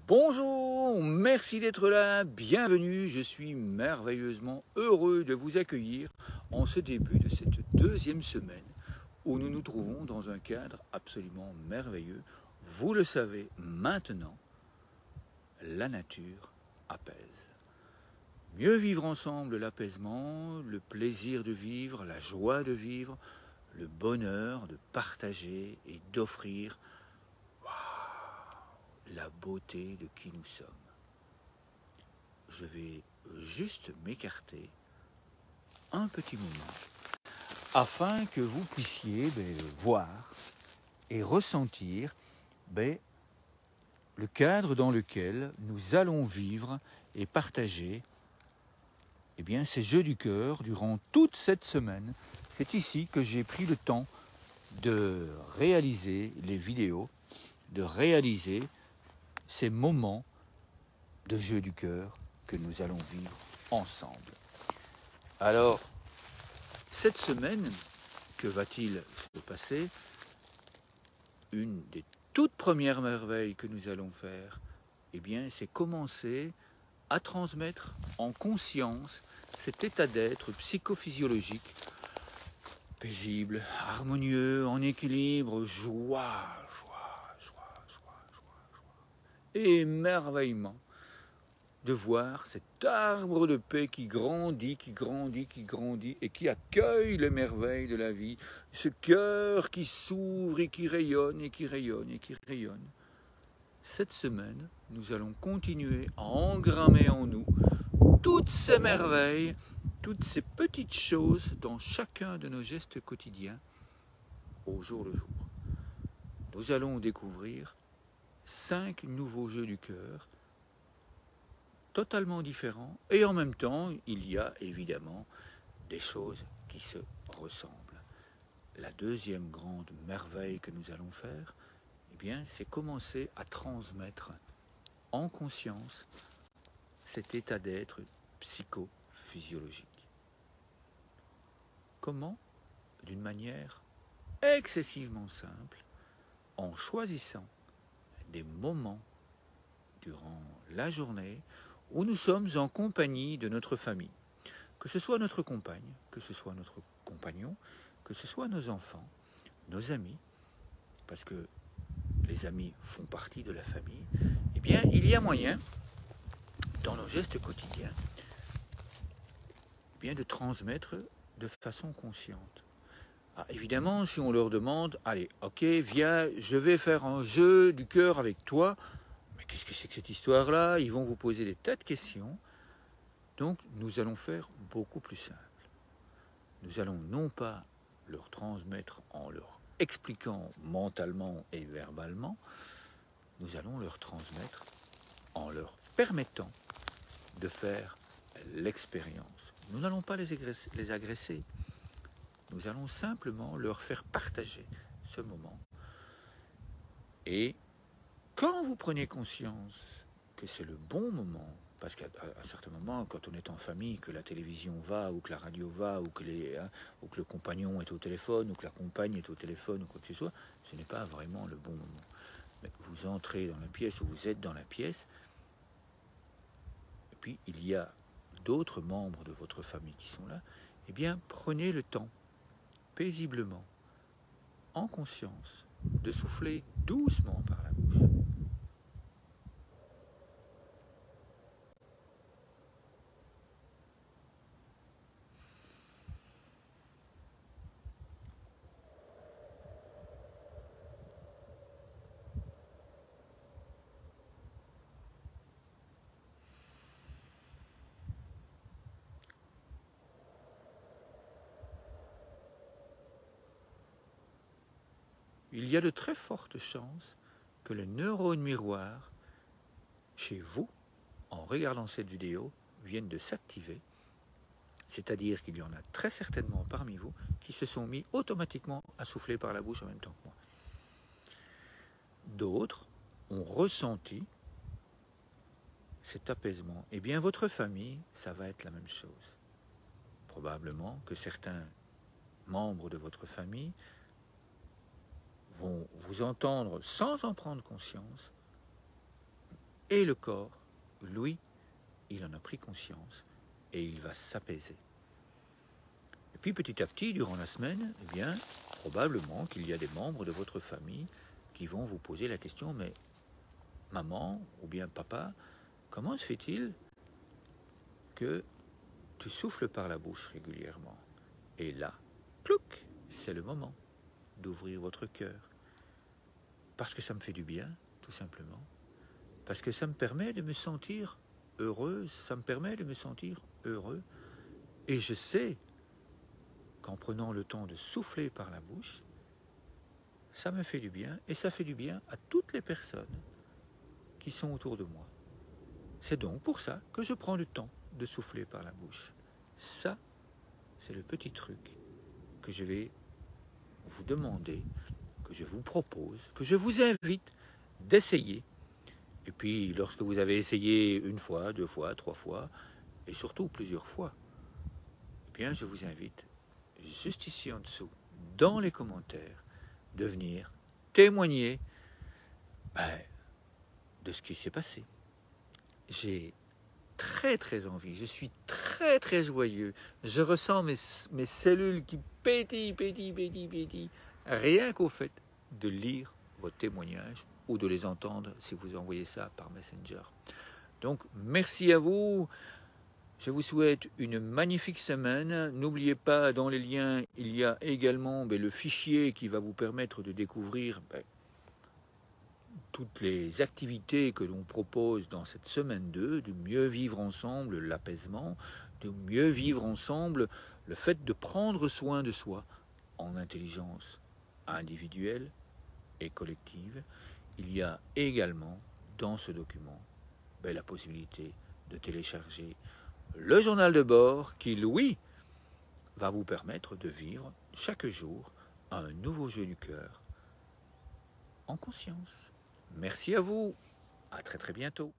Bonjour, merci d'être là, bienvenue, je suis merveilleusement heureux de vous accueillir en ce début de cette deuxième semaine où nous nous trouvons dans un cadre absolument merveilleux. Vous le savez maintenant, la nature apaise. Mieux vivre ensemble, l'apaisement, le plaisir de vivre, la joie de vivre, le bonheur de partager et d'offrir la beauté de qui nous sommes. Je vais juste m'écarter un petit moment afin que vous puissiez voir et ressentir le cadre dans lequel nous allons vivre et partager ces jeux du cœur durant toute cette semaine. C'est ici que j'ai pris le temps de réaliser les vidéos, de réaliser ces moments de jeux du cœur que nous allons vivre ensemble. Alors, cette semaine, que va-t-il se passer? Une des toutes premières merveilles que nous allons faire, c'est commencer à transmettre en conscience cet état d'être psychophysiologique, paisible, harmonieux, en équilibre, joie, et émerveillement de voir cet arbre de paix qui grandit et qui accueille les merveilles de la vie, ce cœur qui s'ouvre et qui rayonne et qui rayonne et qui rayonne. Cette semaine, nous allons continuer à engrammer en nous toutes ces merveilles, toutes ces petites choses dans chacun de nos gestes quotidiens au jour le jour. Nous allons découvrir 5 nouveaux jeux du cœur, totalement différents, et en même temps, il y a évidemment des choses qui se ressemblent. La deuxième grande merveille que nous allons faire, c'est commencer à transmettre en conscience cet état d'être psychophysiologique. Comment? D'une manière excessivement simple, en choisissant des moments durant la journée où nous sommes en compagnie de notre famille, que ce soit notre compagne, que ce soit notre compagnon, que ce soit nos enfants, nos amis, parce que les amis font partie de la famille, il y a moyen, dans nos gestes quotidiens, de transmettre de façon consciente. Évidemment, si on leur demande, allez, ok, viens, je vais faire un jeu du cœur avec toi, mais qu'est-ce que c'est que cette histoire-là? Ils vont vous poser des tas de questions. Donc, nous allons faire beaucoup plus simple. Nous allons non pas leur transmettre en leur expliquant mentalement et verbalement, nous allons leur transmettre en leur permettant de faire l'expérience. Nous n'allons pas les agresser. Nous allons simplement leur faire partager ce moment. Et quand vous prenez conscience que c'est le bon moment, parce qu'à certains moments, quand on est en famille, que la télévision va, ou que la radio va, ou que le compagnon est au téléphone, ou que la compagne est au téléphone, ou quoi que ce soit, ce n'est pas vraiment le bon moment. Mais vous entrez dans la pièce, ou vous êtes dans la pièce, et puis il y a d'autres membres de votre famille qui sont là, prenez le temps, paisiblement, en conscience, de souffler doucement par la bouche. Il y a de très fortes chances que les neurones miroirs, chez vous, en regardant cette vidéo, viennent de s'activer. C'est-à-dire qu'il y en a très certainement parmi vous qui se sont mis automatiquement à souffler par la bouche en même temps que moi. D'autres ont ressenti cet apaisement. Votre famille, ça va être la même chose. Probablement que certains membres de votre famille vont vous entendre sans en prendre conscience Et le corps, lui, il en a pris conscience et il va s'apaiser. Et puis petit à petit, durant la semaine, eh bien, probablement qu'il y a des membres de votre famille qui vont vous poser la question, mais maman ou bien papa, comment se fait-il que tu souffles par la bouche régulièrement? Et là, clouc, c'est le moment d'ouvrir votre cœur. Parce que ça me fait du bien, tout simplement. Parce que ça me permet de me sentir heureuse, ça me permet de me sentir heureux. Et je sais qu'en prenant le temps de souffler par la bouche, ça me fait du bien et ça fait du bien à toutes les personnes qui sont autour de moi. C'est donc pour ça que je prends le temps de souffler par la bouche. Ça, c'est le petit truc que je vais vous demander, que je vous propose, que je vous invite d'essayer. Et puis, lorsque vous avez essayé une fois, 2 fois, 3 fois, et surtout plusieurs fois, eh bien, je vous invite, juste ici en dessous, dans les commentaires, de venir témoigner de ce qui s'est passé. J'ai très envie, je suis très joyeux, je ressens mes cellules qui pétillent, rien qu'au fait de lire vos témoignages ou de les entendre si vous envoyez ça par Messenger. Donc merci à vous, je vous souhaite une magnifique semaine. N'oubliez pas, dans les liens, il y a également le fichier qui va vous permettre de découvrir toutes les activités que l'on propose dans cette semaine 2, de mieux vivre ensemble l'apaisement, de mieux vivre ensemble le fait de prendre soin de soi en intelligence individuelle et collective. Il y a également dans ce document la possibilité de télécharger le journal de bord qui, lui, va vous permettre de vivre chaque jour un nouveau jeu du cœur en conscience. Merci à vous, à très bientôt.